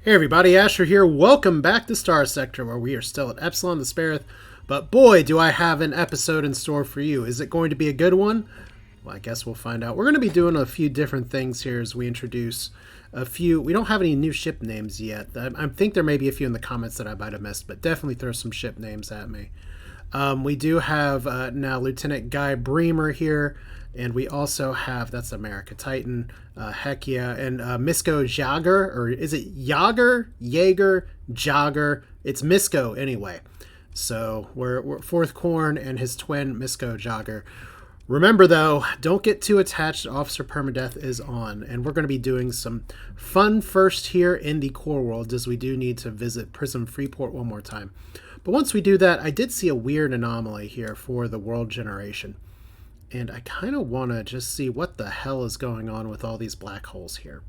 Hey everybody, Asher here. Welcome back to Starsector, where we are still at Epsilon the Spareth. But boy, do I have an episode in store for you. Is it going to be a good one? Well, I guess we'll find out. We're going to be doing a few different things here as we introduce a few. We don't have any new ship names yet. I think there may be a few in the comments that I might have missed, but definitely throw some ship names at me. We do have now Lieutenant Guy Bremer here, and we also have, that's America Titan, heck yeah, and Misko Jager, or is it Jager? Jogger? It's Misko anyway. So we're Fourth Corn and his twin Misko Jager. Remember though, don't get too attached. Officer Permadeath is on, and we're going to be doing some fun first here in the core world, as we do need to visit Prism Freeport one more time. But once we do that, I did see a weird anomaly here for the world generation. And I kind of want to just see what the hell is going on with all these black holes here.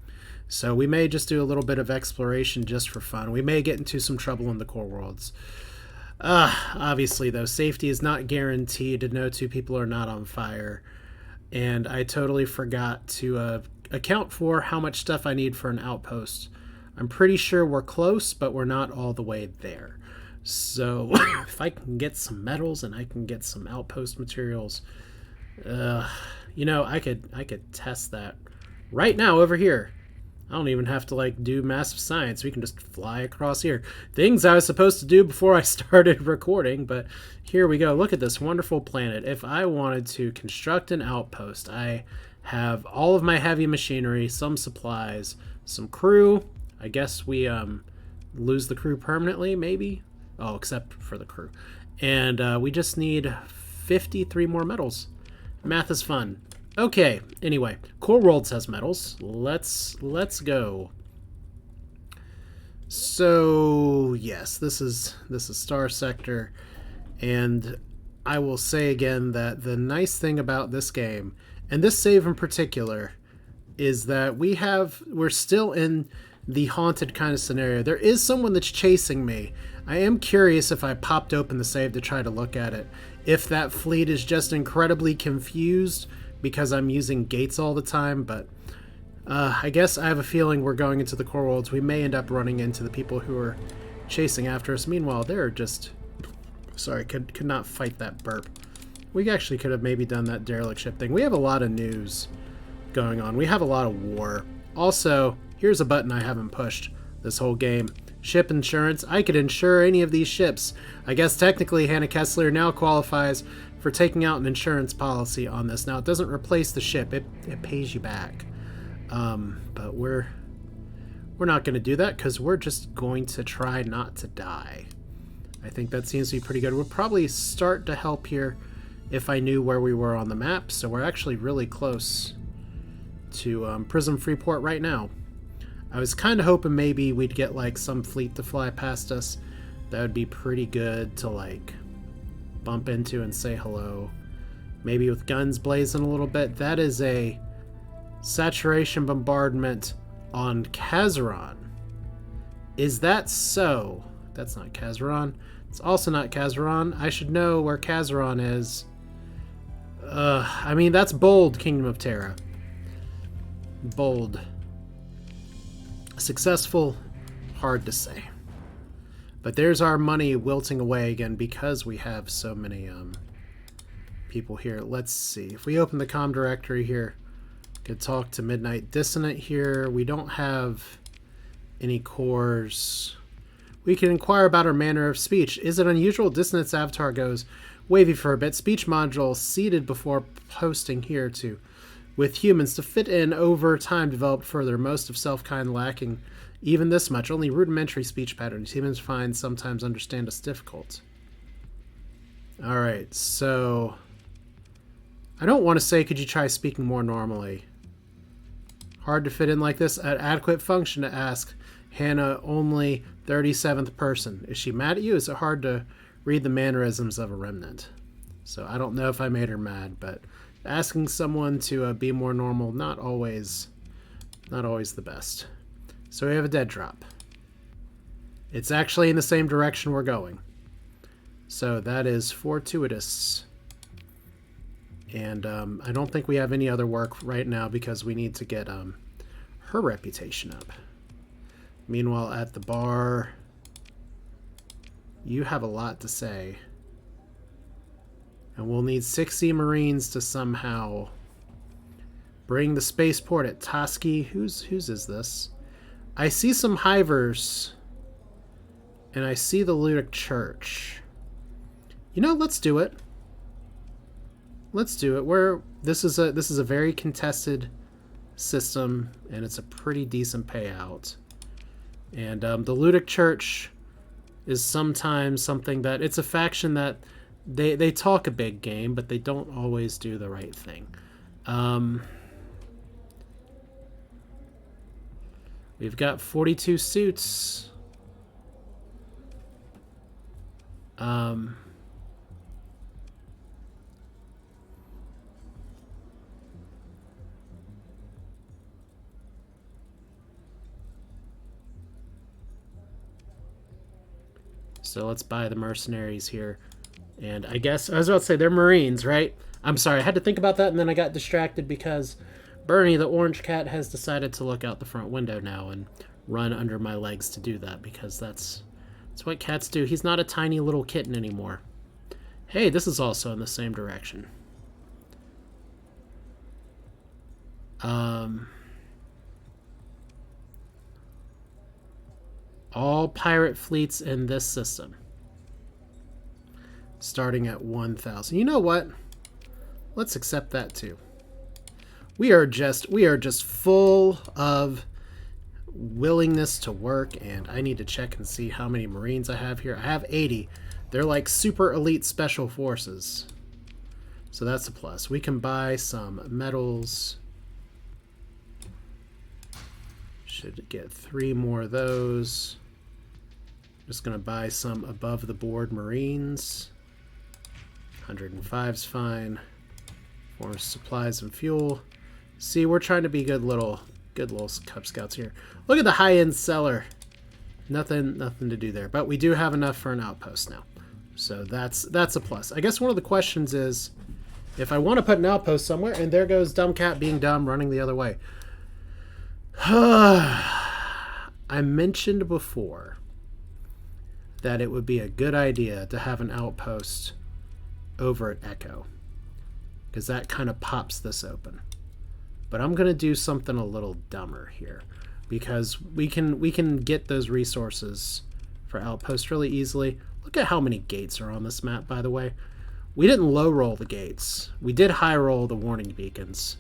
So we may just do a little bit of exploration just for fun. We may get into some trouble in the core worlds. Obviously, though, safety is not guaranteed. No two people are not on fire. And I totally forgot to account for how much stuff I need for an outpost. I'm pretty sure we're close, but we're not all the way there. So if I can get some metals and I can get some outpost materials, you know, I could test that right now over here. I don't even have to like do massive science. We can just fly across here. Things I was supposed to do before I started recording, but here we go. Look at this wonderful planet. If I wanted to construct an outpost, I have all of my heavy machinery, some supplies, some crew. I guess we lose the crew permanently, maybe. Oh, except for the crew. And we just need 53 more metals. Math is fun. Okay, anyway, Core Worlds has metals. Let's go. So, yes, this is Starsector, and I will say again that the nice thing about this game, and this save in particular, is that we're still in the haunted kind of scenario. There is someone that's chasing me. I am curious if I popped open the save to try to look at it, if that fleet is just incredibly confused because I'm using gates all the time, but I guess I have a feeling we're going into the core worlds. We may end up running into the people who are chasing after us. Meanwhile, they're just... Sorry, could not fight that burp. We actually could have maybe done that derelict ship thing. We have a lot of news going on. We have a lot of war. Also, here's a button I haven't pushed this whole game. Ship insurance. I could insure any of these ships. I guess technically Hannah Kesslier now qualifies for taking out an insurance policy on this. Now, it doesn't replace the ship. It pays you back. But we're not going to do that because we're just going to try not to die. I think that seems to be pretty good. We'll probably start to help here if I knew where we were on the map. So we're actually really close to Prism Freeport right now. I was kind of hoping maybe we'd get like some fleet to fly past us. That would be pretty good to like bump into and say hello. Maybe with guns blazing a little bit. That is a saturation bombardment on Kazaron. Is that so? That's not Kazaron. It's also not Kazaron. I should know where Kazaron is. I mean, that's bold, Kingdom of Terra. Bold. Successful, hard to say. But there's our money wilting away again because we have so many people here. Let's see. If we open the comm directory here, could talk to Midnight Dissonant here. We don't have any cores. We can inquire about our manner of speech. Is it unusual? Dissonant's avatar goes wavy for a bit. Speech module seated before posting here too. With humans to fit in over time developed further, most of self-kind lacking even this much. Only rudimentary speech patterns. Humans find sometimes understand us difficult. Alright, so I don't want to say could you try speaking more normally. Hard to fit in like this. An adequate function to ask Hannah, only 37th person. Is she mad at you? Is it hard to read the mannerisms of a remnant? So I don't know if I made her mad, but asking someone to be more normal, not always the best. So we have a dead drop. It's actually in the same direction we're going. So that is fortuitous. And I don't think we have any other work right now because we need to get her reputation up. Meanwhile, at the bar, you have a lot to say. And we'll need 60 Marines to somehow bring the spaceport at Toski. Whose is this? I see some Hivers. And I see the Ludic Church. You know, let's do it. Let's do it. This is a very contested system, and it's a pretty decent payout. And the Ludic Church is sometimes something that it's a faction that they talk a big game, but they don't always do the right thing. We've got 42 suits. So let's buy the mercenaries here. And I guess, I was about to say, they're Marines, right? I'm sorry, I had to think about that, and then I got distracted because Bernie, the orange cat, has decided to look out the front window now and run under my legs to do that, because that's what cats do. He's not a tiny little kitten anymore. Hey, this is also in the same direction. All pirate fleets in this system. Starting at 1,000. You know what? Let's accept that too. We are just full of willingness to work, and I need to check and see how many Marines I have here. I have 80. They're like super elite special forces. So that's a plus. We can buy some metals. Should get 3 more of those. Just going to buy some above the board Marines. 105's fine. More supplies and fuel. See, we're trying to be good little Cub Scouts here. Look at the high-end cellar. Nothing to do there. But we do have enough for an outpost now. So that's a plus. I guess one of the questions is, if I want to put an outpost somewhere, and there goes Dumb Cat being dumb, running the other way. I mentioned before that it would be a good idea to have an outpost over at Echo, because that kind of pops this open. But I'm going to do something a little dumber here, because we can get those resources for outposts really easily. Look at how many gates are on this map, by the way. We didn't low roll the gates. We did high roll the warning beacons.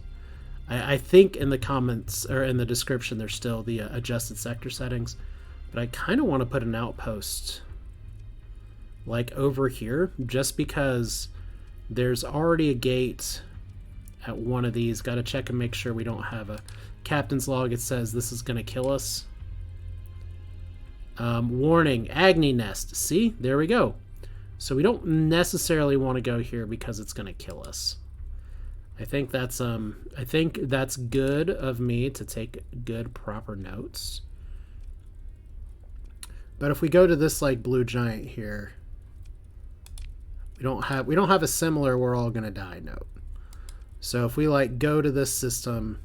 I think in the comments, or in the description, there's still the adjusted sector settings. But I kind of want to put an outpost like over here, just because there's already a gate at one of these. Got to check and make sure we don't have a captain's log. It says this is going to kill us. Warning, Agni Nest. See, there we go. So we don't necessarily want to go here because it's going to kill us. I think that's good of me to take good proper notes. But if we go to this like blue giant here, we don't have a similar we're all gonna die note. So if we like go to this system,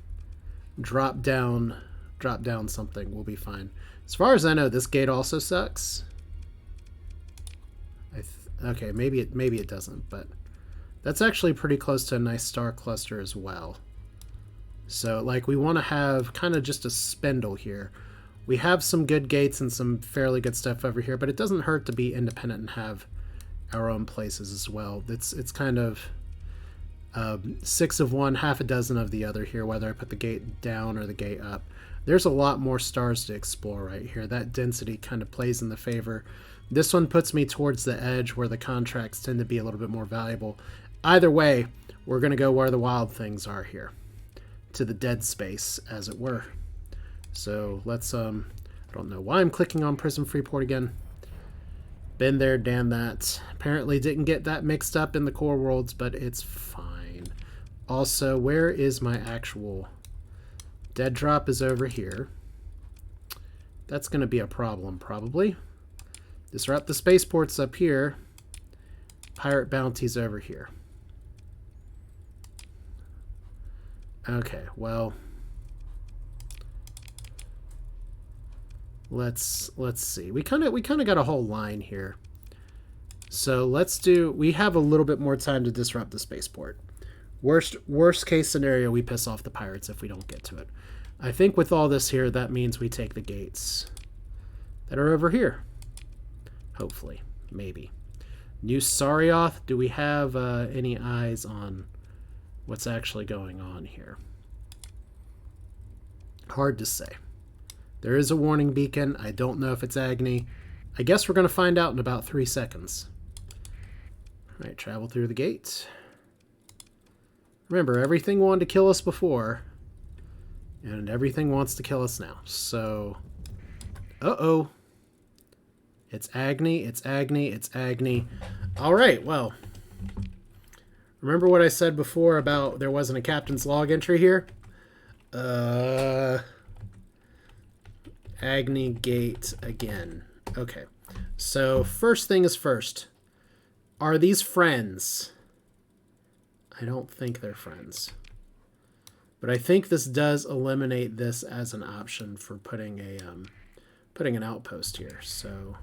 drop down something, we'll be fine. As far as I know, this gate also sucks. Okay, maybe it doesn't, but that's actually pretty close to a nice star cluster as well. So like we want to have kind of just a spindle here. We have some good gates and some fairly good stuff over here, but it doesn't hurt to be independent and have our own places as well. It's kind of 6 of one, half a dozen of the other here, whether I put the gate down or the gate up. There's a lot more stars to explore right here. That density kind of plays in the favor. This one puts me towards the edge where the contracts tend to be a little bit more valuable. Either way, we're going to go where the wild things are here, to the dead space, as it were. So let's, I don't know why I'm clicking on Prism Freeport again. Been there, damn that. Apparently didn't get that mixed up in the core worlds, but it's fine. Also, where is my actual... Dead drop is over here. That's going to be a problem, probably. Disrupt the spaceports up here. Pirate bounties over here. Okay, well... let's see. We kind of got a whole line here. So we have a little bit more time to disrupt the spaceport. Worst case scenario, we piss off the pirates if we don't get to it. I think with all this here, that means we take the gates that are over here. Hopefully. Maybe. New Sarioth, do we have any eyes on what's actually going on here? Hard to say. There is a warning beacon. I don't know if it's Agni. I guess we're going to find out in about 3 seconds. All right, travel through the gates. Remember, everything wanted to kill us before, and everything wants to kill us now. So, uh-oh. It's Agni, it's Agni, it's Agni. All right, well, remember what I said before about there wasn't a captain's log entry here? Agni gate again. Okay, so first thing is first. Are these friends? I don't think they're friends. But I think this does eliminate this as an option for putting an outpost here. So,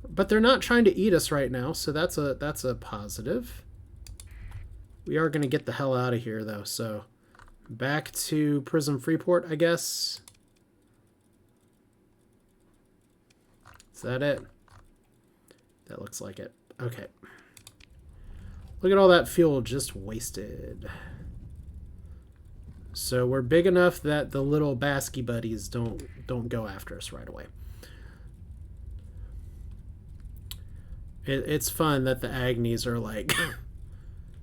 but they're not trying to eat us right now, so that's a positive. We are going to get the hell out of here though. So, back to Prism Freeport, I guess. Is that it? That looks like it. Okay. Look at all that fuel just wasted. So we're big enough that the little Basky buddies don't go after us right away. It's fun that the Agnis are like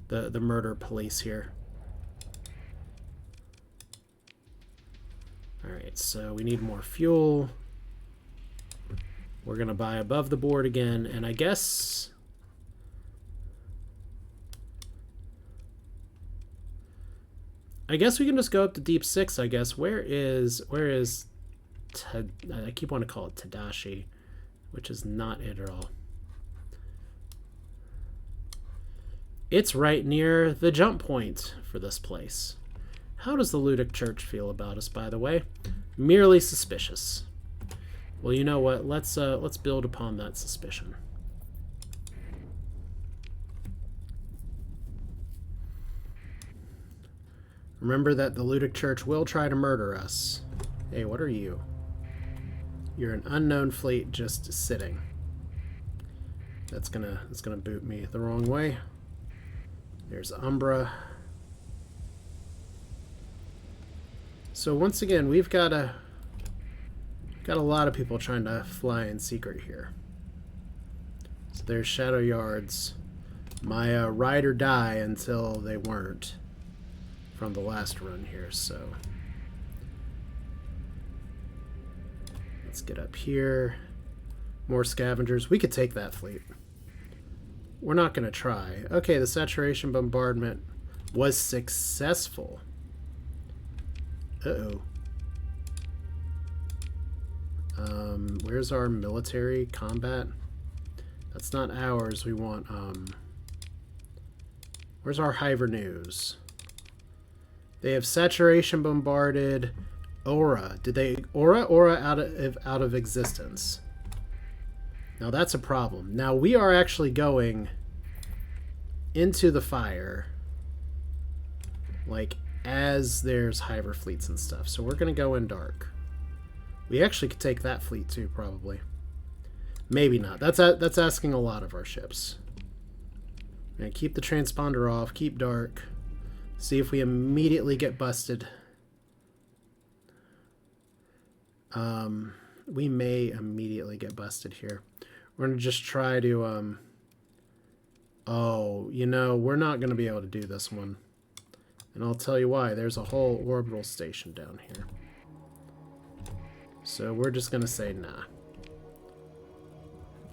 the murder police here. Alright, so we need more fuel. We're going to buy above the board again, and I guess we can just go up to Deep 6, I guess. Where is I keep wanting to call it Tadashi, which is not it at all. It's right near the jump point for this place. How does the Ludic Church feel about us, by the way? Merely suspicious. Well, you know what? Let's build upon that suspicion. Remember that the Ludic Church will try to murder us. Hey, what are you? You're an unknown fleet just sitting. That's gonna boot me the wrong way. There's Umbra. So once again, we've got a lot of people trying to fly in secret here. So there's Shadow Yards. My ride or die until they weren't from the last run here, so let's get up here. More scavengers. We could take that fleet. We're not going to try. Okay, the saturation bombardment was successful. Uh-oh. Where's our military combat? That's not ours. We want, where's our Hiver News? They have saturation bombarded Aura. Did they Aura out of existence? Now that's a problem. Now we are actually going into the fire, like as there's Hiver fleets and stuff. So we're gonna go in dark. We actually could take that fleet too, probably. Maybe not. That's asking a lot of our ships. And keep the transponder off. Keep dark. See if we immediately get busted. We may immediately get busted here. We're going to just try to... Oh, you know, we're not going to be able to do this one. And I'll tell you why. There's a whole orbital station down here. So we're just going to say nah.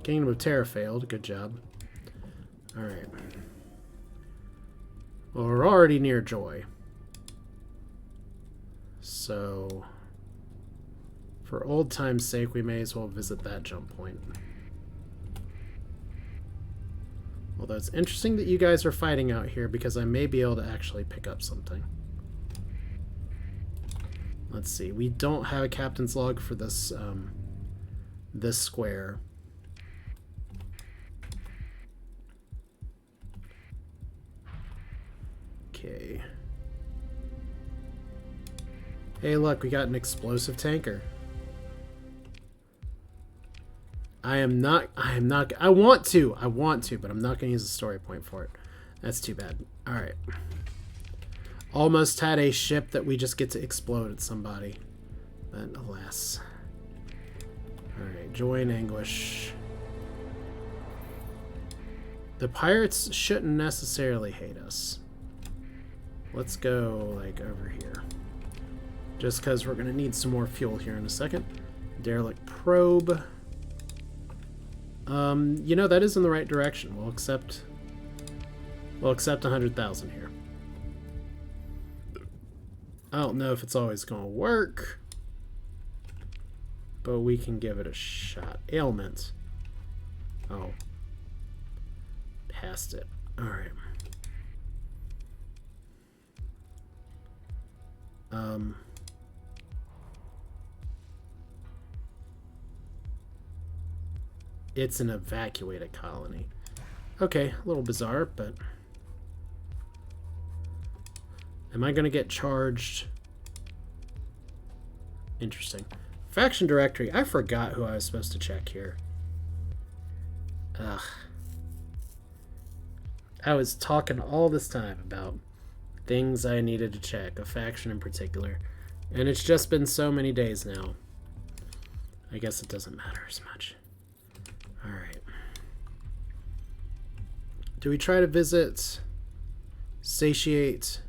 Kingdom of Terra failed. Good job. Alright. Well, we're already near Joy. So, for old time's sake, we may as well visit that jump point. Although it's interesting that you guys are fighting out here because I may be able to actually pick up something. Let's see. We don't have a captain's log for this this square. Okay. Hey, look, we got an explosive tanker. I want to, but I'm not going to use a story point for it. That's too bad. All right. Almost had a ship that we just get to explode at somebody. But alas. Alright, joy and anguish. The pirates shouldn't necessarily hate us. Let's go, like, over here. Just because we're going to need some more fuel here in a second. Derelict probe. You know, that is in the right direction. We'll accept 100,000 here. I don't know if it's always going to work, but we can give it a shot. Ailment. Oh. Passed it. Alright. It's an evacuated colony. Okay, a little bizarre, but... Am I going to get charged? Interesting. Faction directory. I forgot who I was supposed to check here. Ugh. I was talking all this time about things I needed to check, a faction in particular. And it's just been so many days now. I guess it doesn't matter as much. Alright. Do we try to visit Satiate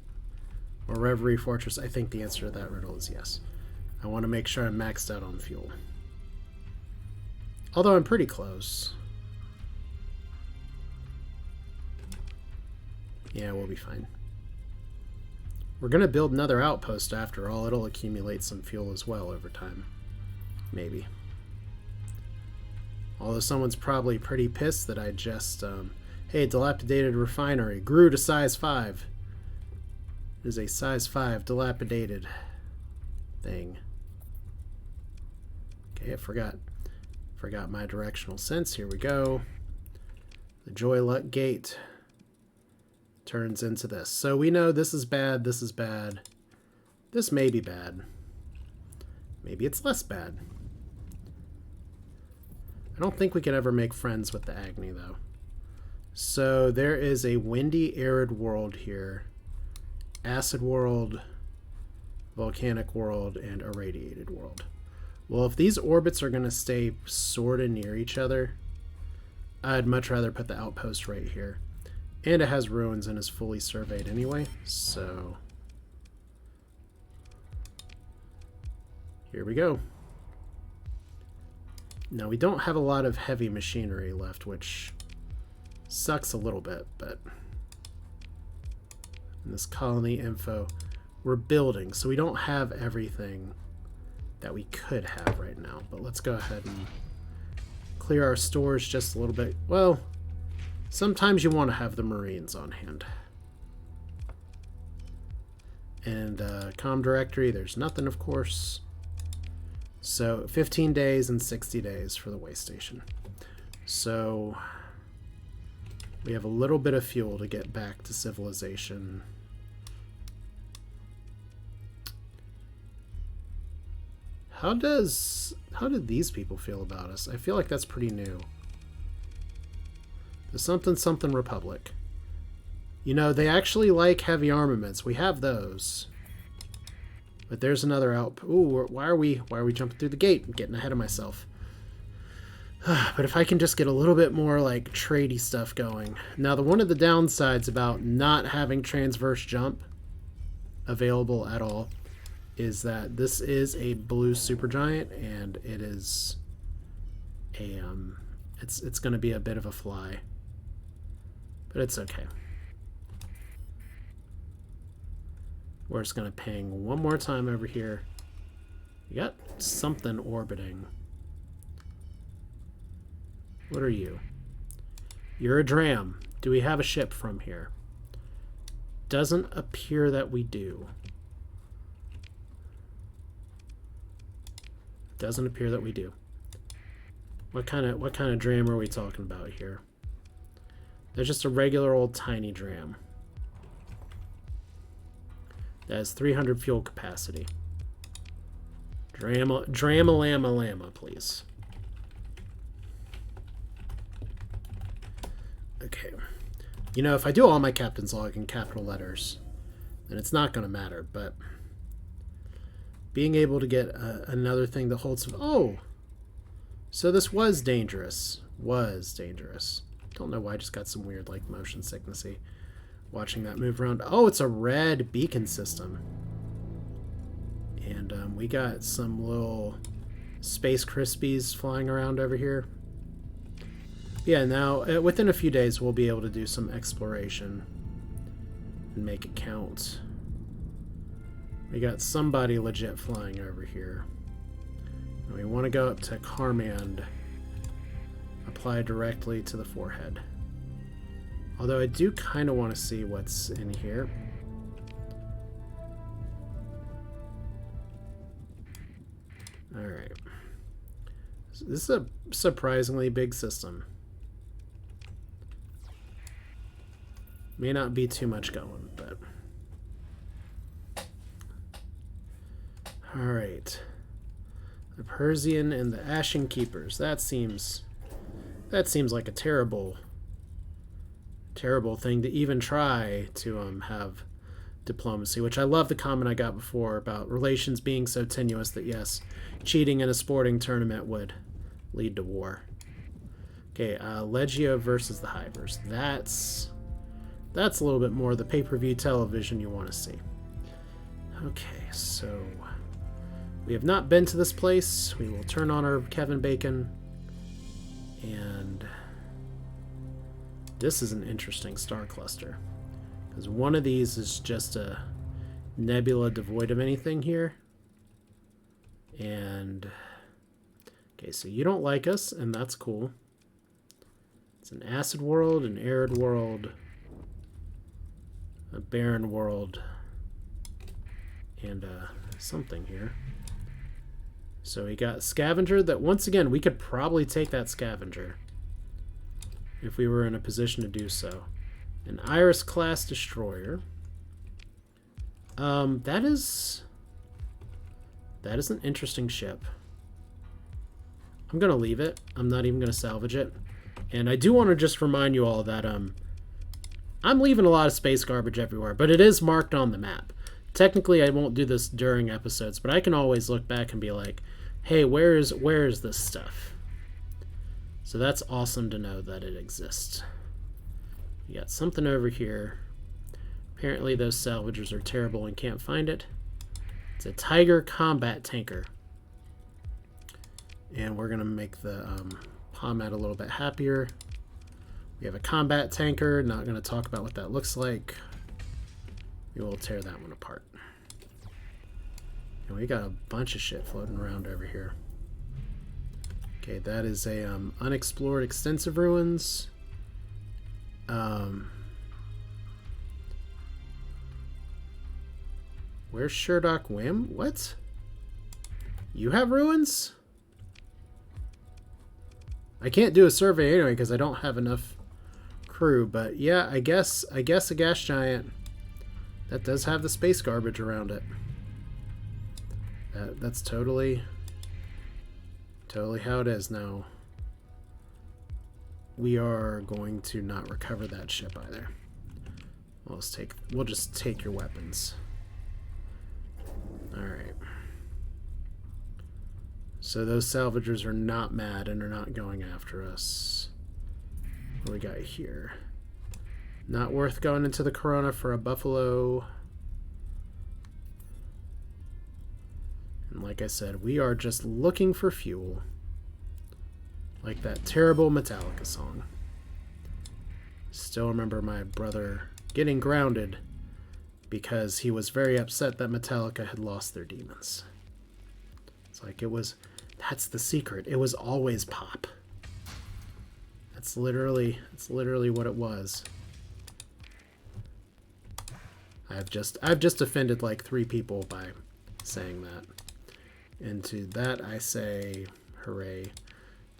or Reverie Fortress? I think the answer to that riddle is yes. I want to make sure I'm maxed out on fuel. Although I'm pretty close. Yeah, we'll be fine. We're going to build another outpost after all. It'll accumulate some fuel as well over time. Maybe. Although someone's probably pretty pissed that I just... hey, dilapidated refinery. Grew to size 5. It is a size 5 dilapidated thing. Okay, I forgot my directional sense. Here we go. The Joy Luck Gate turns into this. So we know this is bad, this is bad. This may be bad. Maybe it's less bad. I don't think we could ever make friends with the Agni, though. So there is a windy, arid world here. Acid world, volcanic world, and irradiated world. Well, if these orbits are going to stay sort of near each other, I'd much rather put the outpost right here. And it has ruins and is fully surveyed anyway, so... Here we go. Now, we don't have a lot of heavy machinery left, which sucks a little bit, but... In this colony info, we're building, so we don't have everything that we could have right now. But let's go ahead and clear our stores just a little bit. Well, sometimes you want to have the Marines on hand. And comm directory, there's nothing, of course. So 15 days and 60 days for the way station. So we have a little bit of fuel to get back to civilization. How did these people feel about us? I feel like that's pretty new. The something Republic. You know, they actually like heavy armaments. We have those. But there's another Ooh, why are we jumping through the gate? I'm getting ahead of myself. But if I can just get a little bit more like tradey stuff going. Now, one of the downsides about not having transverse jump available at all is that this is a blue supergiant, and it is a it's going to be a bit of a fly, but it's okay. We're just going to ping one more time over here. We got something orbiting. What are you? You're a dram. Do we have a ship from here? Doesn't appear that we do. Doesn't appear that we do. What kind of dram are we talking about here? There's just a regular old tiny dram. That has 300 fuel capacity. Drama-lama-lama, please. Okay. You know, if I do all my captain's log in capital letters, then it's not going to matter, but being able to get another thing that holds... Oh! So this was dangerous. Don't know why I just got some weird, like, motion sicknessy watching that move around. Oh, it's a red beacon system. And we got some little Space Crispies flying around over here. Yeah, now, within a few days, we'll be able to do some exploration and make it count. We got somebody legit flying over here. And we want to go up to Carmand. Apply directly to the forehead. Although I do kind of want to see what's in here. Alright. This is a surprisingly big system. May not be too much going, but... Alright. The Persian and the Ashen Keepers. That seems like a terrible thing to even try to have diplomacy, which I love the comment I got before about relations being so tenuous that yes, cheating in a sporting tournament would lead to war. Okay, Legio versus the Hivers. That's a little bit more the pay-per-view television you want to see. Okay, so we have not been to this place. We will turn on our Kevin Bacon. And this is an interesting star cluster. Because one of these is just a nebula devoid of anything here. And... okay, so you don't like us, and that's cool. It's an acid world, an arid world, a barren world, and something here. So we got Scavenger that, once again, we could probably take that Scavenger if we were in a position to do so. An Iris-class destroyer. That is an interesting ship. I'm going to leave it. I'm not even going to salvage it. And I do want to just remind you all that I'm leaving a lot of space garbage everywhere, but it is marked on the map. Technically, I won't do this during episodes, but I can always look back and be like, hey, where is this stuff? So that's awesome to know that it exists. We got something over here. Apparently those salvagers are terrible and can't find it. It's a Tiger combat tanker. And we're going to make the Pomad a little bit happier. We have a combat tanker. Not going to talk about what that looks like. We will tear that one apart. And we got a bunch of shit floating around over here. Okay, that is a unexplored extensive ruins. Where's Sherdock Whim? What? You have ruins? I can't do a survey anyway because I don't have enough crew, but yeah, I guess a gas giant that does have the space garbage around it. That's totally how it is now. We are going to not recover that ship either. We'll just take your weapons. Alright. So those salvagers are not mad and are not going after us. What do we got here? Not worth going into the Corona for a buffalo. And like I said, we are just looking for fuel. Like that terrible Metallica song. Still remember my brother getting grounded because he was very upset that Metallica had lost their demons. It's like that's the secret. It was always pop. That's literally what it was. I've just offended like 3 people by saying that. And to that I say, hooray.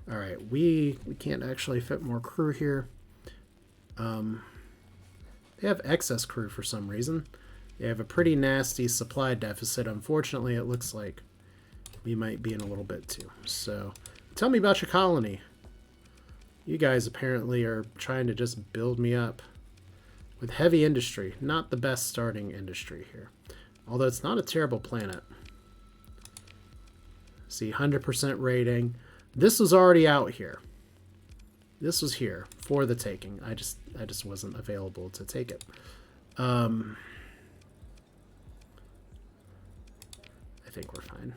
All right, we can't actually fit more crew here. They have excess crew for some reason. They have a pretty nasty supply deficit. Unfortunately, it looks like we might be in a little bit too. So, tell me about your colony. You guys apparently are trying to just build me up with heavy industry. Not the best starting industry here. Although it's not a terrible planet. See, 100% rating. This was already out here. This was here for the taking. I just wasn't available to take it. I think we're fine.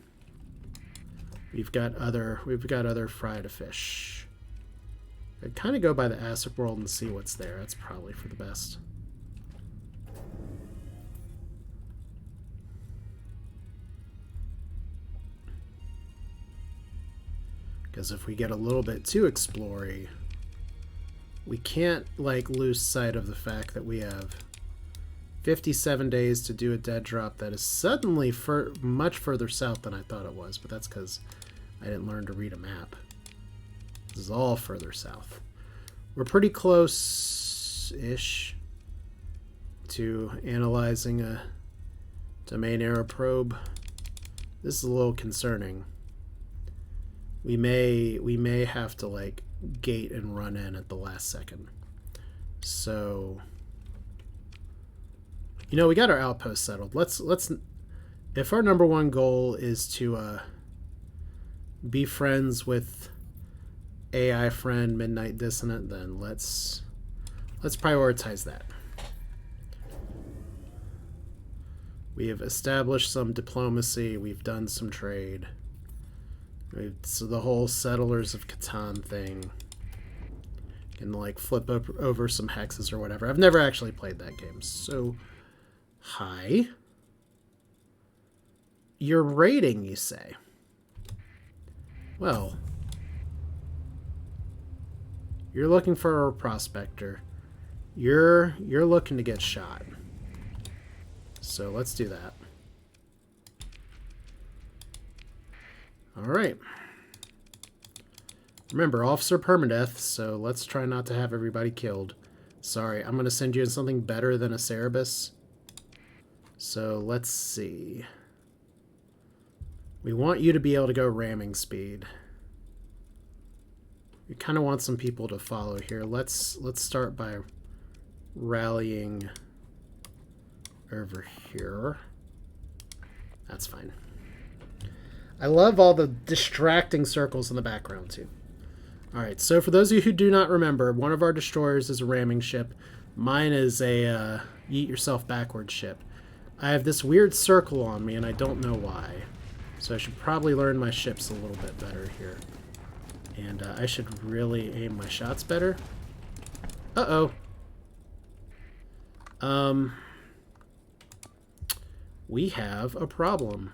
We've got other fried fish. I'd kind of go by the acid world and see what's there. That's probably for the best. Because if we get a little bit too explory, we can't like lose sight of the fact that we have 57 days to do a dead drop that is suddenly much further south than I thought it was, but that's because I didn't learn to read a map. This is all further south. We're pretty close-ish to analyzing a domain error probe. This is a little concerning. We may have to like gate and run in at the last second. So, you know, we got our outpost settled. Let's if our number one goal is to be friends with AI friend Midnight Dissonant, then let's prioritize that. We have established some diplomacy. We've done some trade. So the whole Settlers of Catan thing. Can like flip over some hexes or whatever. I've never actually played that game. So, hi. Your rating, you say? Well, you're looking for a prospector. You're looking to get shot. So let's do that. Alright. Remember, officer permadeath, so let's try not to have everybody killed. Sorry, I'm going to send you in something better than a Cerebus. So let's see. We want you to be able to go ramming speed. We kind of want some people to follow here. Let's start by rallying over here. That's fine. I love all the distracting circles in the background, too. Alright, so for those of you who do not remember, one of our destroyers is a ramming ship. Mine is a yeet yourself backwards ship. I have this weird circle on me, and I don't know why. So I should probably learn my ships a little bit better here. And I should really aim my shots better. Uh-oh. We have a problem.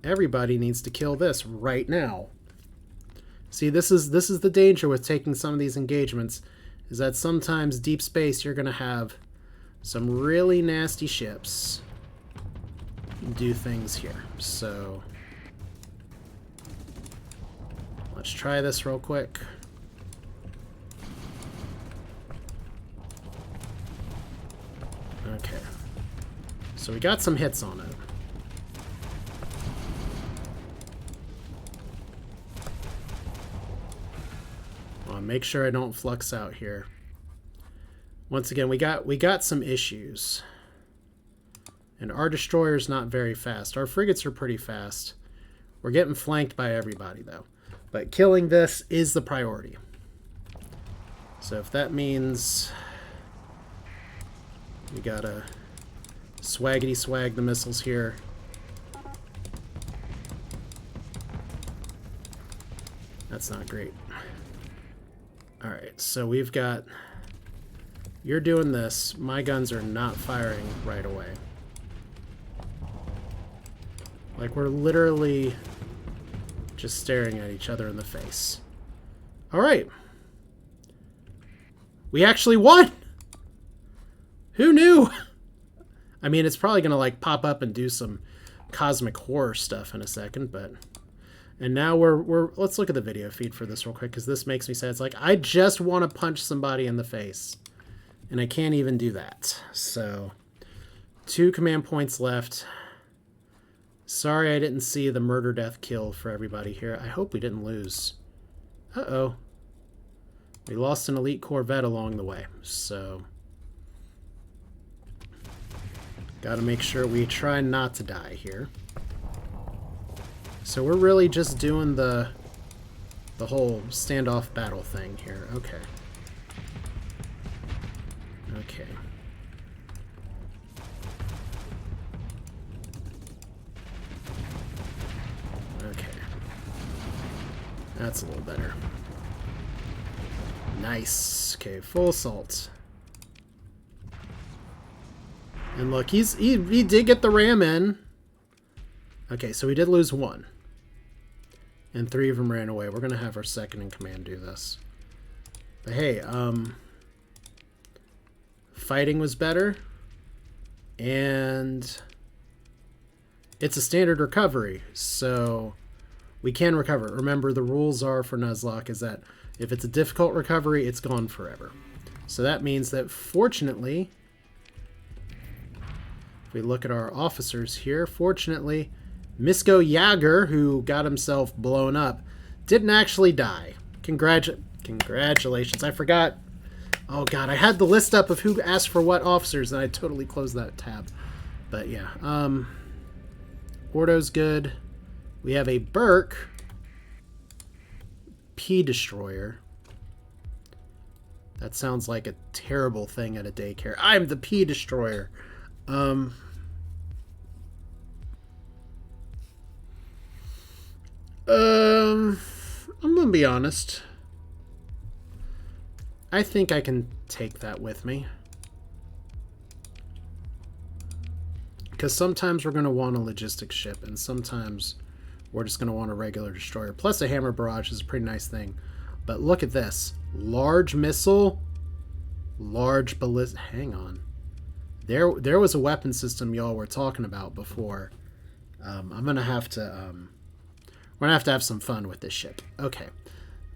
Everybody needs to kill this right now. See, this is the danger with taking some of these engagements, is that sometimes deep space you're going to have some really nasty ships do things here. So let's try this real quick. Okay. So we got some hits on it. Make sure I don't flux out here. Once again, we got some issues. And our destroyer's not very fast. Our frigates are pretty fast. We're getting flanked by everybody, though. But killing this is the priority. So if that means we gotta swaggity swag the missiles here. That's not great. Alright, so we've got... You're doing this. My guns are not firing right away. Like, we're literally just staring at each other in the face. Alright. We actually won! Who knew? I mean, it's probably going to like pop up and do some cosmic horror stuff in a second, but... And now let's look at the video feed for this real quick, because this makes me sad. It's like, I just want to punch somebody in the face, and I can't even do that. So, 2 command points left. Sorry I didn't see the murder, death, kill for everybody here. I hope we didn't lose. Uh-oh. We lost an elite Corvette along the way, so... Gotta make sure we try not to die here. So we're really just doing the whole standoff battle thing here. Okay. Okay. Okay. That's a little better. Nice. Okay, full assault. And look, he did get the ram in. Okay, so we did lose 1. And 3 of them ran away. We're going to have our second in command do this. But hey, fighting was better. And it's a standard recovery, so we can recover. Remember, the rules are for Nuzlocke is that if it's a difficult recovery, it's gone forever. So that means that, fortunately, if we look at our officers here, fortunately... Misko Jager, who got himself blown up, didn't actually die. Congratulations. I forgot. Oh, God. I had the list up of who asked for what officers, and I totally closed that tab. But, yeah. Ordo's good. We have a Burke. P-Destroyer. That sounds like a terrible thing at a daycare. I'm the P-Destroyer. I'm gonna be honest. I think I can take that with me. Because sometimes we're gonna want a logistics ship, and sometimes we're just gonna want a regular destroyer. Plus a hammer barrage is a pretty nice thing. But look at this. Large missile, large ballistic... Hang on. There was a weapon system y'all were talking about before. I'm gonna have to... We're going to have some fun with this ship. Okay.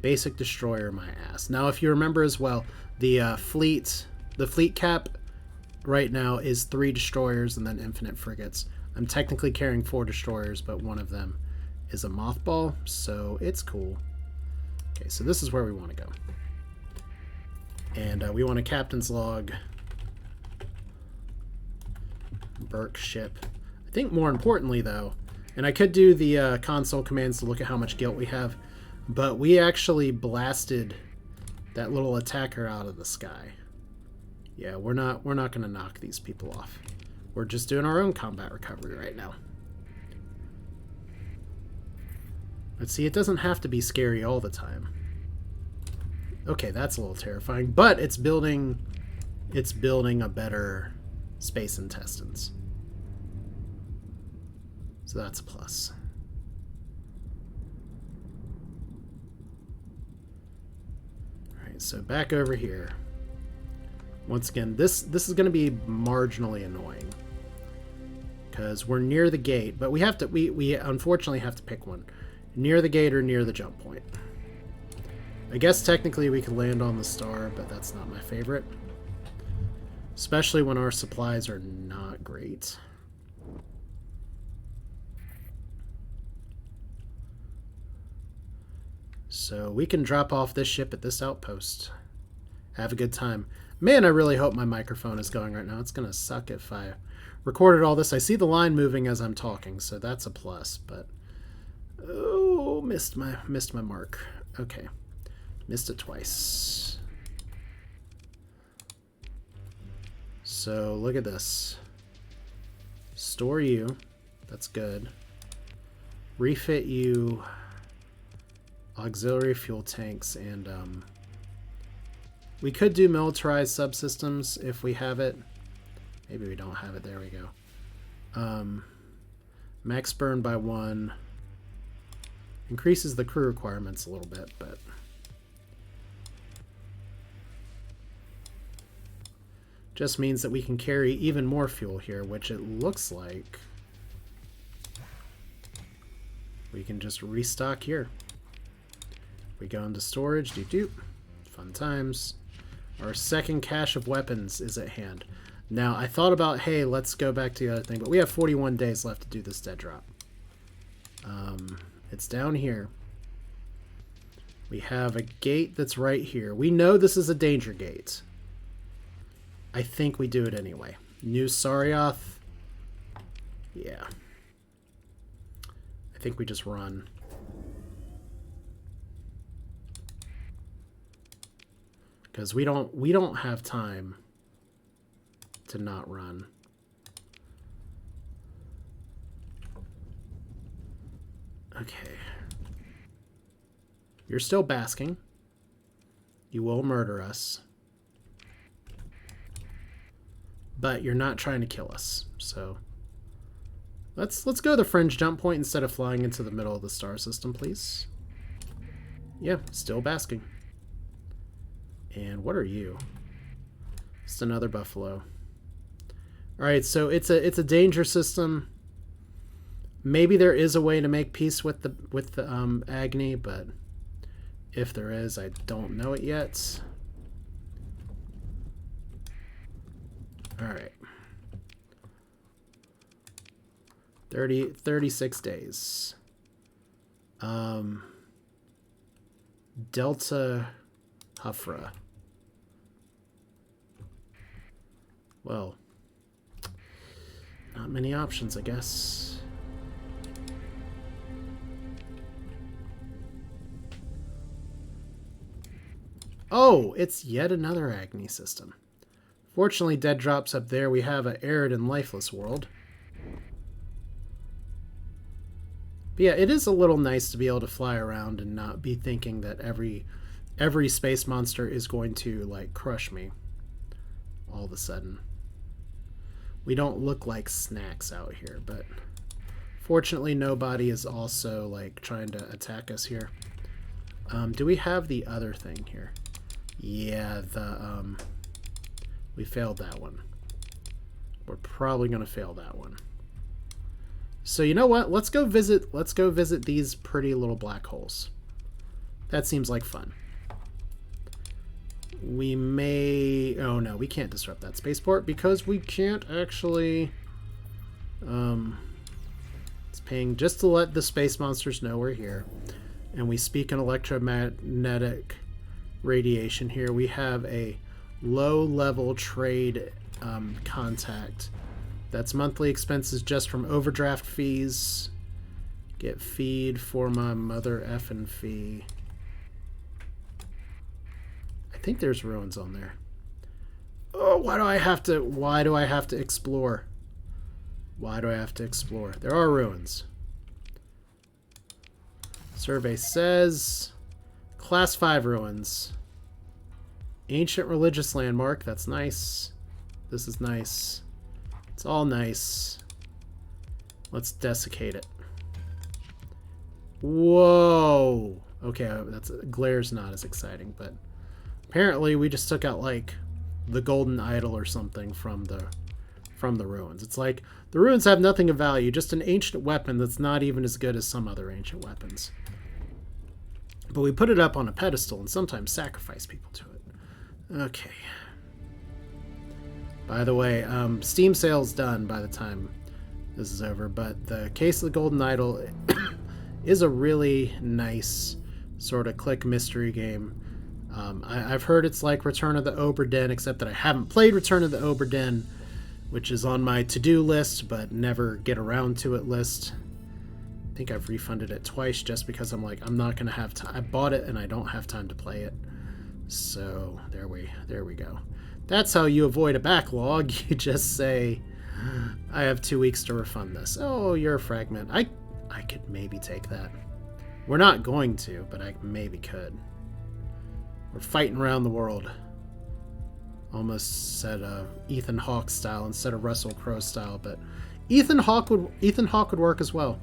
Basic destroyer, my ass. Now, if you remember as well, the fleet cap right now is 3 destroyers and then infinite frigates. I'm technically carrying 4 destroyers, but one of them is a mothball, so it's cool. Okay, so this is where we want to go. And we want a captain's log. Burke ship. I think more importantly, though, and I could do the console commands to look at how much guilt we have, but we actually blasted that little attacker out of the sky. Yeah, we're not going to knock these people off. We're just doing our own combat recovery right now. But see, it doesn't have to be scary all the time. Okay, that's a little terrifying, but it's building a better space intestines. So that's a plus. Alright, so back over here. Once again, this is going to be marginally annoying. Because we're near the gate, but we unfortunately have to pick one. Near the gate or near the jump point. I guess technically we could land on the star, but that's not my favorite. Especially when our supplies are not great. So we can drop off this ship at this outpost. Have a good time. Man, I really hope my microphone is going right now. It's going to suck if I recorded all this. I see the line moving as I'm talking, so that's a plus. But, oh, missed my mark. Okay. Missed it twice. So, look at this. Store you. That's good. Refit you. Auxiliary fuel tanks, and we could do militarized subsystems if we have it. Maybe we don't have it. There we go. Max burn by 1. Increases the crew requirements a little bit, but Just means that we can carry even more fuel here, which it looks like we can just restock here. We go into storage, fun times. Our second cache of weapons is at hand. Now, I thought about, hey, let's go back to the other thing, but we have 41 days left to do this dead drop. It's down here. We have a gate that's right here. We know this is a danger gate. I think we do it anyway. New Sarioth. Yeah. I think we just run. Because we don't have time to not run. Okay. You're still basking. You will murder us. But you're not trying to kill us. So let's go to the fringe jump point instead of flying into the middle of the star system, please. Yeah, still basking. And what are you? Just another buffalo. Alright, so it's a danger system. Maybe there is a way to make peace with the Agni, but if there is, I don't know it yet. Alright. 36 days. Delta Hufra. Well, not many options, I guess. Oh, it's yet another Agni system. Fortunately, dead drops up there. We have an arid and lifeless world. But yeah, it is a little nice to be able to fly around and not be thinking that every space monster is going to, like, crush me all of a sudden. We don't look like snacks out here, but fortunately nobody is also, like, trying to attack us here. Do we have the other thing here? Yeah, we failed that one. We're probably going to fail that one. So you know what? Let's go visit these pretty little black holes. That seems like fun. We may... Oh no, we can't disrupt that spaceport because we can't actually... It's paying just to let the space monsters know we're here. And we speak in electromagnetic radiation here. We have a low-level trade contact. That's monthly expenses just from overdraft fees. Get feed for my mother effing fee. I think there's ruins on there. Oh, why do I have to explore? Why do I have to explore? There are ruins. Survey says Class 5 ruins. Ancient religious landmark. That's nice. This is nice. It's all nice. Let's desiccate it. Whoa. Okay, glare's not as exciting, but apparently we just took out like the golden idol or something from the ruins. It's like the ruins have nothing of value, just an ancient weapon that's not even as good as some other ancient weapons. But we put it up on a pedestal and sometimes sacrifice people to it. Okay. By the way, Steam sale's done by the time this is over, but the Case of the Golden Idol is a really nice sort of click mystery game. I've heard it's like Return of the Obra Dinn, except that I haven't played Return of the Obra Dinn, which is on my to-do list, but never get around to it list. I think I've refunded it twice just because I'm like, I'm not going to have time. I bought it and I don't have time to play it. So there we go. That's how you avoid a backlog. You just say, I have 2 weeks to refund this. Oh, you're a fragment. I could maybe take that. We're not going to, but I maybe could. We're fighting around the world. Almost said Ethan Hawke style instead of Russell Crowe style, but Ethan Hawke would work as well.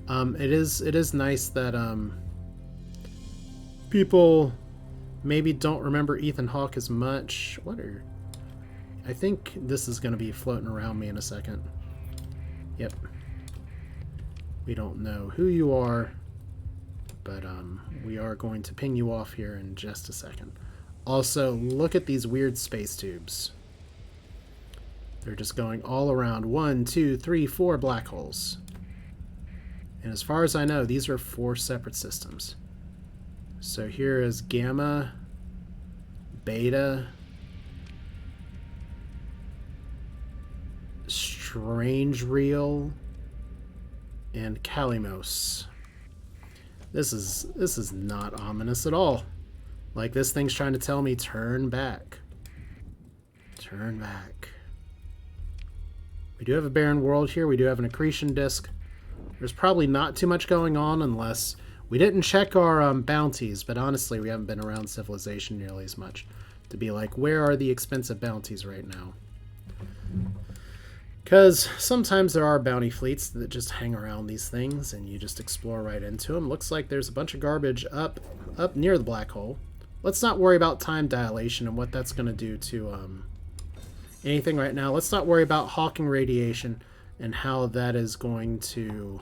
It is nice that people maybe don't remember Ethan Hawke as much. I think this is going to be floating around me in a second. Yep. We don't know who you are, but we are going to ping you off here in just a second. Also, look at these weird space tubes. They're just going all around. 1, 2, 3, 4 black holes. And as far as I know, these are 4 separate systems. So here is gamma, beta, strange real, and Kalimos. This is not ominous at all. Like, this thing's trying to tell me, turn back. Turn back. We do have a barren world here. We do have an accretion disk. There's probably not too much going on unless we didn't check our bounties, but honestly, we haven't been around civilization nearly as much to be like, where are the expensive bounties right now? Because sometimes there are bounty fleets that just hang around these things and you just explore right into them. Looks like there's a bunch of garbage up near the black hole. Let's not worry about time dilation and what that's going to do to anything right now. Let's not worry about Hawking radiation and how that is going to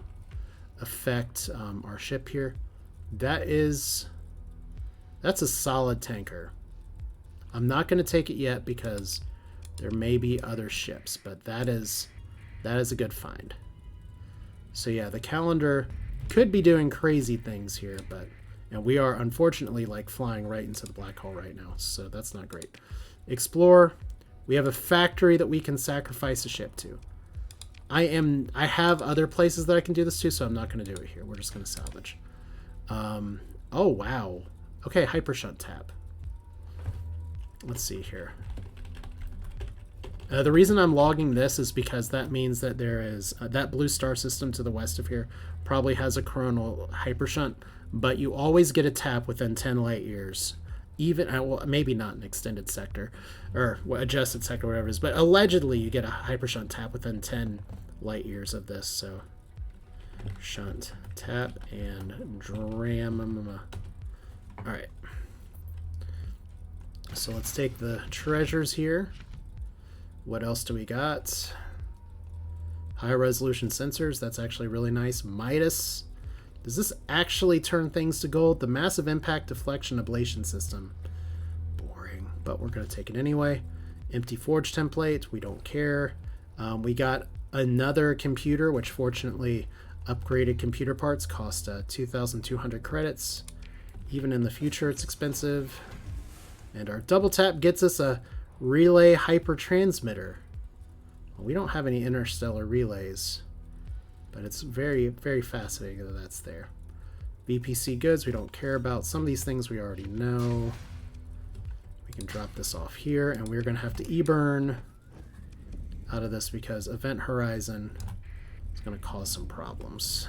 affect our ship here. That's a solid tanker. I'm not going to take it yet because there may be other ships, but that is a good find. So yeah, the calendar could be doing crazy things here, and we are unfortunately like flying right into the black hole right now, so that's not great. Explore. We have a factory that we can sacrifice a ship to. I have other places that I can do this to, so I'm not going to do it here. We're just going to salvage. Oh wow. Okay, hypershunt tap. Let's see here. The reason I'm logging this is because that means that there is that blue star system to the west of here probably has a coronal hypershunt, but you always get a tap within 10 light years. Even, well, maybe not an extended sector or adjusted sector, whatever it is, but allegedly you get a hypershunt tap within 10 light years of this. So shunt tap and dram. All right. So let's take the treasures here. What else do we got? High resolution sensors. That's actually really nice. Midas. Does this actually turn things to gold? The massive impact deflection ablation system. Boring, but we're going to take it anyway. Empty forge template. We don't care. We got another computer, which fortunately upgraded computer parts cost 2,200 credits. Even in the future, it's expensive. And our double tap gets us a relay hyper transmitter. Well, we don't have any interstellar relays, but it's very, very fascinating that that's there. VPC goods, we don't care about. Some of these things we already know. We can drop this off here, and we're going to have to e-burn out of this because Event Horizon is going to cause some problems.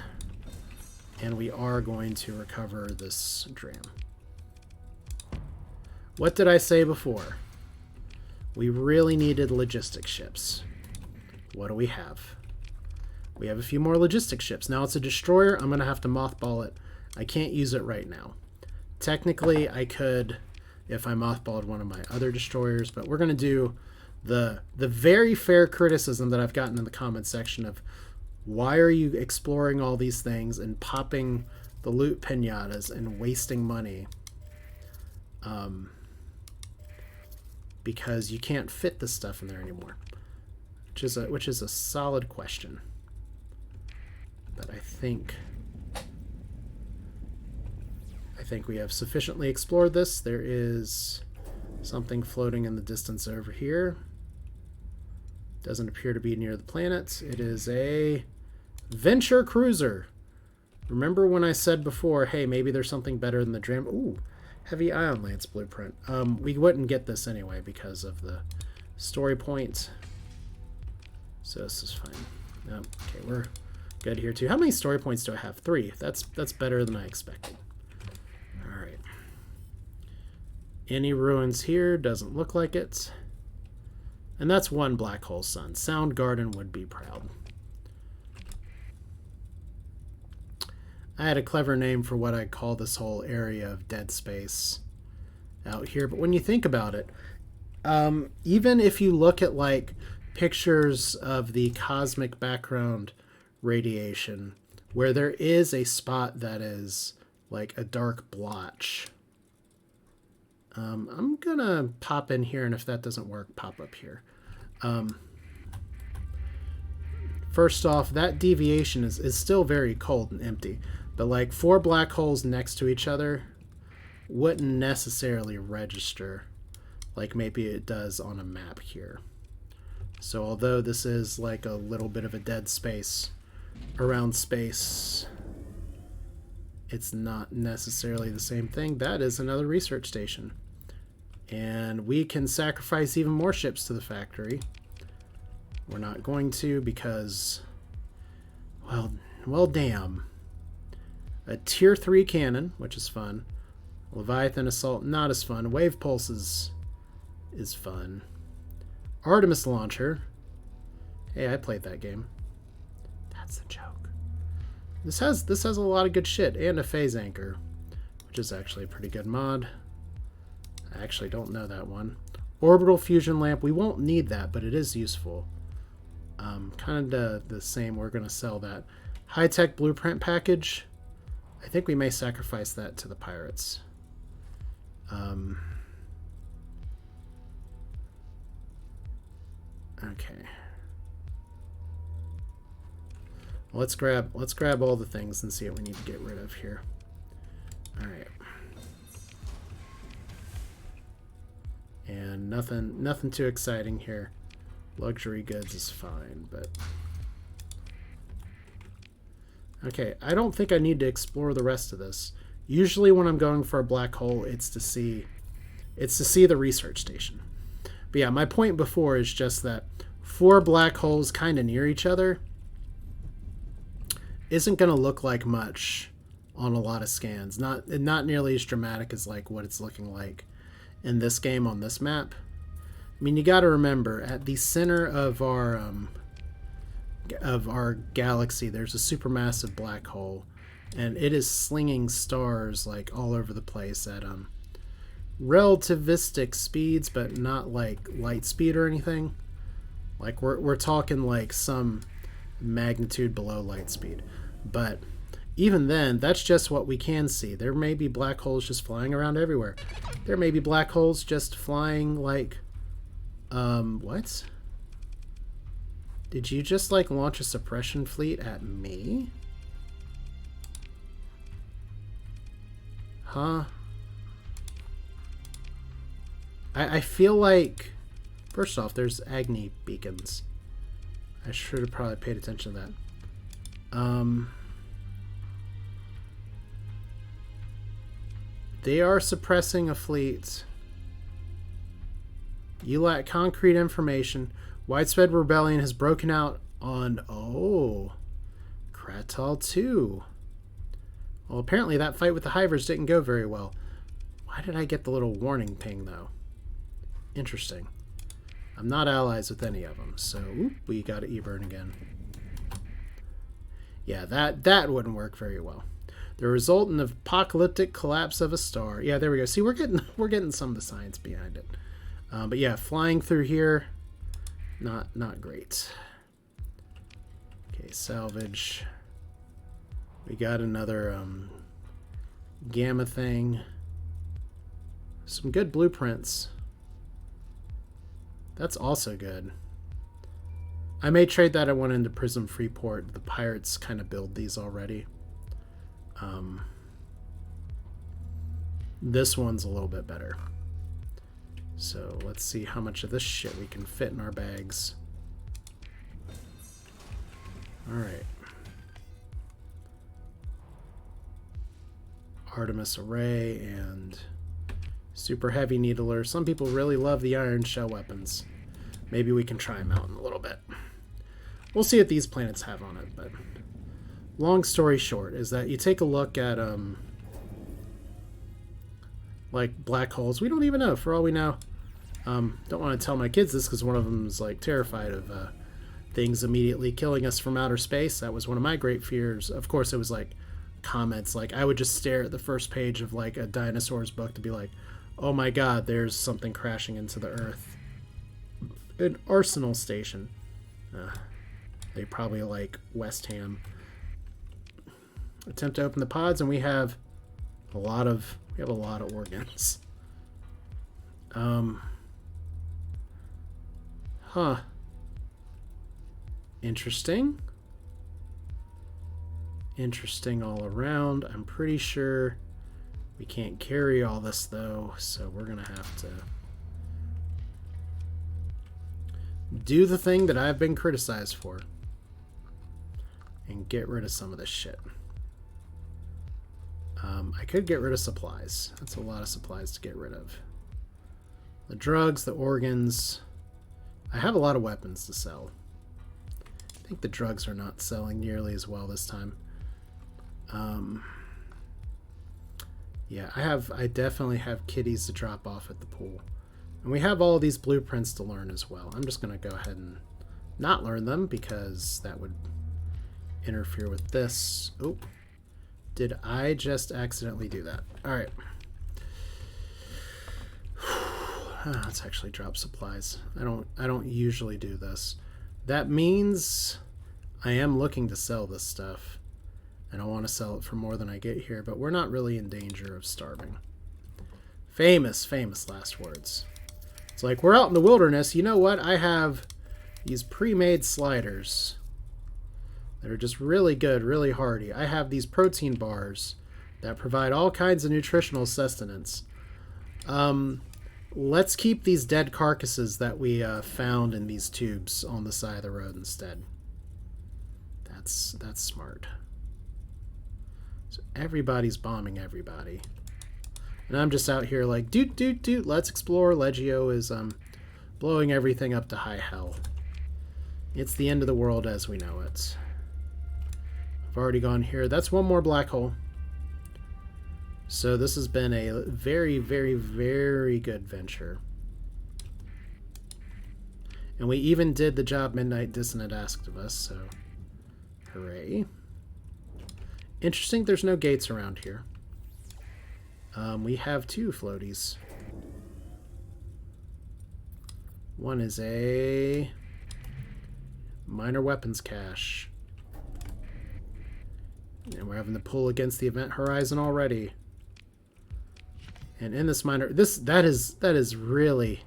And we are going to recover this dram. What did I say before? We really needed logistic ships. What do we have? We have a few more logistic ships. Now it's a destroyer. I'm going to have to mothball it. I can't use it right now. Technically, I could if I mothballed one of my other destroyers, but we're going to do the very fair criticism that I've gotten in the comment section of why are you exploring all these things and popping the loot pinatas and wasting money? Because you can't fit the stuff in there anymore, which is a solid question. But I think we have sufficiently explored this. There is something floating in the distance over here. Doesn't appear to be near the planet. It is a Venture Cruiser. Remember when I said before, hey, maybe there's something better than the Dram? Ooh. Heavy Ion Lance blueprint. We wouldn't get this anyway because of the story point. So this is fine. Yep. Okay, we're good here too. How many story points do I have? 3. That's better than I expected. All right. Any ruins here? Doesn't look like it. And that's one black hole sun. Soundgarden would be proud. I had a clever name for what I call this whole area of dead space out here, but when you think about it, Even if you look at like pictures of the cosmic background radiation, where there is a spot that is like a dark blotch. I'm gonna pop in here, and if that doesn't work, pop up here. First off, that deviation is still very cold and empty, but like 4 black holes next to each other wouldn't necessarily register like maybe it does on a map here. So although this is like a little bit of a dead space around space, it's not necessarily the same thing. That is another research station. And we can sacrifice even more ships to the factory. We're not going to because, well, damn. A tier 3 cannon, which is fun. Leviathan Assault, not as fun. Wave Pulses is fun. Artemis Launcher. Hey, I played that game. That's the joke. This has a lot of good shit, and a phase anchor, which is actually a pretty good mod. I actually don't know that one. Orbital fusion lamp. We won't need that, but it is useful. Kind of the same. We're going to sell that. High-tech blueprint package. I think we may sacrifice that to the pirates. Okay. Let's grab all the things and see what we need to get rid of here. All right. And nothing too exciting here. Luxury goods is fine, but okay, I don't think I need to explore the rest of this. Usually when I'm going for a black hole, it's to see the research station. But yeah, my point before is just that 4 black holes kind of near each other isn't going to look like much on a lot of scans. Not nearly as dramatic as like what it's looking like in this game on this map. I mean, you got to remember, at the center of our galaxy, there's a supermassive black hole, and it is slinging stars like all over the place at relativistic speeds, but not like light speed or anything. Like we're talking like some magnitude below light speed. But even then, that's just what we can see. There may be black holes just flying around everywhere. There may be black holes just flying like what? Did you just like launch a suppression fleet at me? Huh? I feel like, first off, there's Agni beacons. I should have probably paid attention to that. They are suppressing a fleet. You lack concrete information. Widespread rebellion has broken out on... Oh. Kratal 2. Well, apparently that fight with the Hivers didn't go very well. Why did I get the little warning ping, though? Interesting. I'm not allies with any of them, so... Oop, we got to E-burn again. Yeah, that wouldn't work very well. The result in the apocalyptic collapse of a star. Yeah, there we go. See, we're getting some of the science behind it. But yeah, flying through here, not great. Okay, salvage. We got another gamma thing. Some good blueprints. That's also good. I may trade that at one into Prism Freeport. The pirates kind of build these already. This one's a little bit better. So let's see how much of this shit we can fit in our bags. Alright. Artemis Array and Super Heavy Needler. Some people really love the Iron Shell weapons. Maybe we can try them out in a little bit. We'll see what these planets have on it, but long story short is that you take a look at like black holes. We don't even know, for all we know. Don't want to tell my kids this because one of them is like terrified of things immediately killing us from outer space. That was one of my great fears. Of course, it was like comments. Like I would just stare at the first page of like a dinosaur's book to be like, oh my god, there's something crashing into the earth. An arsenal station. They probably like West Ham. Attempt to open the pods, and we have a lot of organs. Huh. Interesting. Interesting all around. I'm pretty sure we can't carry all this though, so we're gonna have to do the thing that I've been criticized for and get rid of some of this shit. I could get rid of supplies. That's a lot of supplies to get rid of. The drugs, the organs. I have a lot of weapons to sell. I think the drugs are not selling nearly as well this time. Yeah, I definitely have kitties to drop off at the pool. And we have all these blueprints to learn as well. I'm just going to go ahead and not learn them because that would interfere with this. Oh, did I just accidentally do that? All right. Let's actually drop supplies. I don't usually do this. That means I am looking to sell this stuff. And I want to sell it for more than I get here, but we're not really in danger of starving. Famous last words. It's like, we're out in the wilderness. You know what? I have these pre-made sliders that are just really good, really hearty. I have these protein bars that provide all kinds of nutritional sustenance. Let's keep these dead carcasses that we found in these tubes on the side of the road instead. That's smart. So everybody's bombing everybody. And I'm just out here like, doot, let's explore. Legio is blowing everything up to high hell. It's the end of the world as we know it. I've already gone here. That's one more black hole. So this has been a very, very, very good venture. And we even did the job Midnight Dissonant asked of us, so hooray. Interesting there's no gates around here. We have two floaties. One is a minor weapons cache. And we're having to pull against the event horizon already. And in this minor, that is really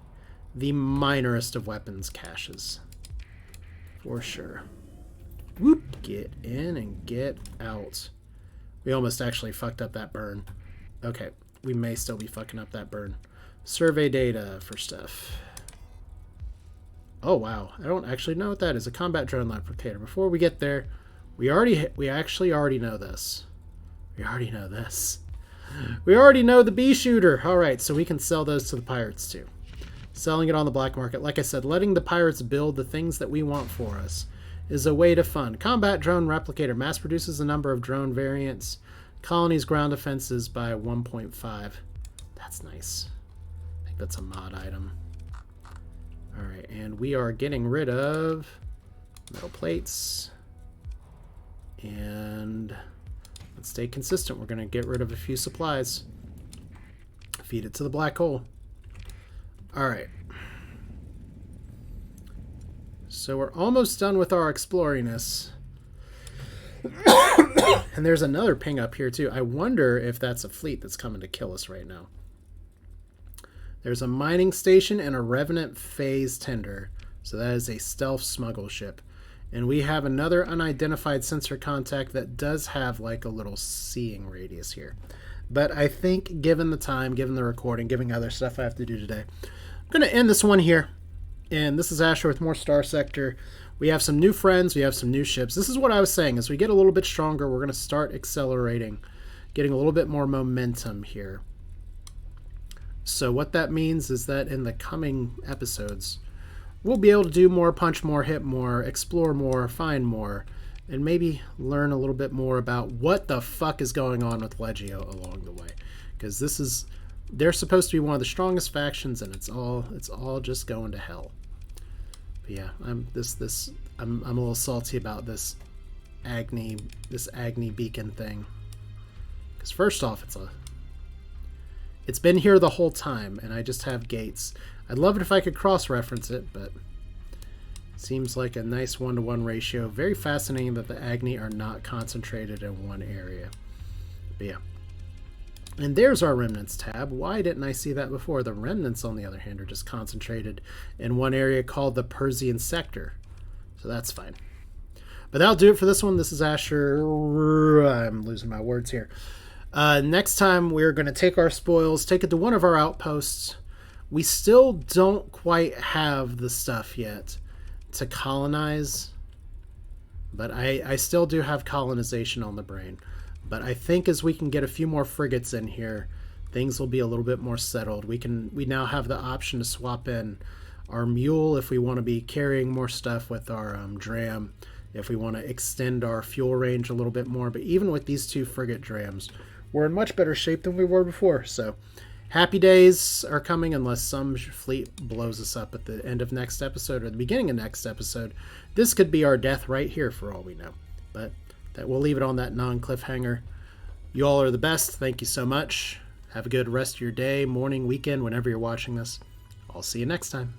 the minorest of weapons caches. For sure. Whoop, get in and get out. We almost actually fucked up that burn. Okay, we may still be fucking up that burn. Survey data for stuff. Oh wow, I don't actually know what that is. A combat drone replicator. Before we get there, we actually already know this. We already know this. We already know the bee shooter. All right, so we can sell those to the pirates too. Selling it on the black market. Like I said, letting the pirates build the things that we want for us is a way to fund. Combat drone replicator mass produces a number of drone variants. Colony's ground defenses by 1.5. That's nice. I think that's a mod item. Alright, and we are getting rid of metal plates. And let's stay consistent. We're going to get rid of a few supplies. Feed it to the black hole. Alright. So we're almost done with our exploriness. And there's another ping up here too. I wonder if that's a fleet that's coming to kill us right now. There's a mining station and a Revenant phase tender. So that is a stealth smuggle ship. And we have another unidentified sensor contact that does have like a little seeing radius here. But I think given the time, given the recording, given other stuff I have to do today, I'm going to end this one here. And this is Asher with more Starsector. We have some new friends. We have some new ships. This is what I was saying. As we get a little bit stronger, we're going to start accelerating, getting a little bit more momentum here. So what that means is that in the coming episodes, we'll be able to do more, punch more, hit more, explore more, find more, and maybe learn a little bit more about what the fuck is going on with Legio along the way. Because they're supposed to be one of the strongest factions, and it's all just going to hell. But yeah, I'm a little salty about this Agni beacon thing. Because first off, it's been here the whole time, and I just have gates. I'd love it if I could cross-reference it, but Seems like a nice 1-to-1 ratio. Very fascinating that the Agni are not concentrated in one area. But yeah. And there's our Remnants tab. Why didn't I see that before? The Remnants, on the other hand, are just concentrated in one area called the Persian sector. So that's fine. But that'll do it for this one. This is Asher. I'm losing my words here. Next time, we're going to take our spoils, take it to one of our outposts. We still don't quite have the stuff yet to colonize. But I still do have colonization on the brain. But I think as we can get a few more frigates in here, things will be a little bit more settled. We now have the option to swap in our mule if we want to be carrying more stuff with our dram, if we want to extend our fuel range a little bit more. But even with these 2 frigate drams, we're in much better shape than we were before. So happy days are coming unless some fleet blows us up at the end of next episode or the beginning of next episode. This could be our death right here for all we know. But that we'll leave it on that non-cliffhanger. You all are the best. Thank you so much. Have a good rest of your day, morning, weekend, whenever you're watching this. I'll see you next time.